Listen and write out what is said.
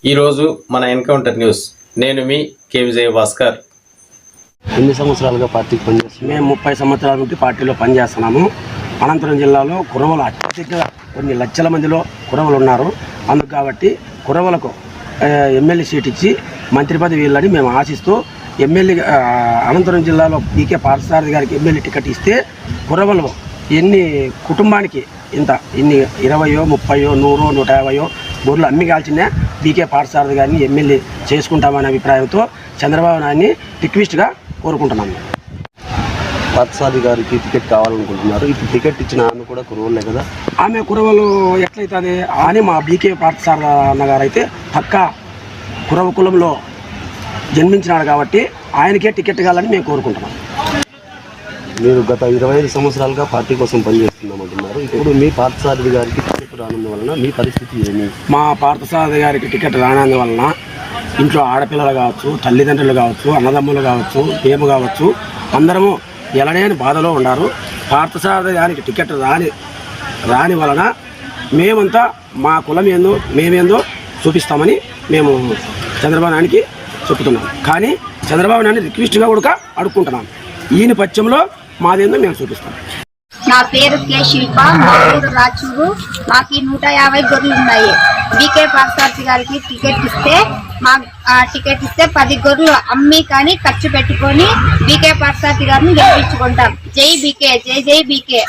ఈరోజు మన encounter news. నేను మీ కే విజయ భాస్కర్. ఎన్ని సంవత్సరాలుగా పార్టీకి పనిచేస్తున్నాం? మేము 30 సంవత్సరాల నుండి పార్టీలో పనిచేస్తున్నాము. అనంతపురం జిల్లాలో కురవలు అత్యధిక కొన్ని లక్షల మందిలో కురవలు ఉన్నారు. అందుకు కాబట్టి కురవలకు ఎమ్మెల్యే సీట్ ఇచ్చి మంత్రి పదవి వీళ్ళని మేము ఆశిస్తూ ఎమ్మెల్యే అనంతపురం జిల్లాలో బీకే పార్థసారథి గారికి ఎమ్మెల్యే టికెట్ ఇస్తే కురవలు ఎన్ని కుటుంబానికి ఇన్ని 20, 30, 100, 150 బోర్లు అమ్మి కాల్చిన బీకే పార్థసారథి గారిని ఎమ్మెల్యే చేసుకుంటామనే అభిప్రాయంతో చంద్రబాబు నాయుడిని రిక్వెస్ట్గా కోరుకుంటున్నాము. పార్థసారథి గారికి టికెట్ కావాలనుకుంటున్నారు. ఇప్పుడు టికెట్ ఇచ్చిన ఆమె కూడా కురవలే కదా. ఆమె కురవలు ఎట్లయితుంది అని మా బీకే పార్థసారథి అన్న గారు అయితే పక్క కురవ కులంలో జన్మించినాడు కాబట్టి ఆయనకే టికెట్ కావాలని మేము కోరుకుంటున్నాం. మీరు గత 25 సంవత్సరాలుగా పార్టీ కోసం పనిచేస్తున్నామంటున్నారు. ఇప్పుడు మీ పార్థసారథి గారికి టికెట్ రానందువలన మీ పరిస్థితి ఏమి? మా పార్థసారథి గారికి టికెట్ రానందువలన ఇంట్లో ఆడపిల్లలు కావచ్చు, తల్లిదండ్రులు కావచ్చు, అన్నదమ్ములు కావచ్చు, మేము కావచ్చు, అందరము ఎలనేని బాధలో ఉన్నారు. పార్థసారథి గారికి టికెట్ రాని వలన మేమంతా మా కులం ఏందో మేమేందో చూపిస్తామని మేము చంద్రబాబు నాయుడికి చెప్తున్నాం. కానీ చంద్రబాబు నాయుడిని రిక్వెస్ట్గా కూడా అడుక్కుంటున్నాం. ఈయన పక్షంలో మాదేందో మేము చూపిస్తాం. నా పేరు కే శిల్ప, మా ఊరు రాచూరు. మాకు 150 గొర్రెలు ఉన్నాయి. బీకే పార్థసారథి గారికి టికెట్ ఇస్తే 10 గొర్రెలు అమ్మి కానీ ఖర్చు పెట్టుకొని బీకే పార్థసారథి గారిని గెలిపించుకుంటాం. జై బీకే, జై జై బీకే.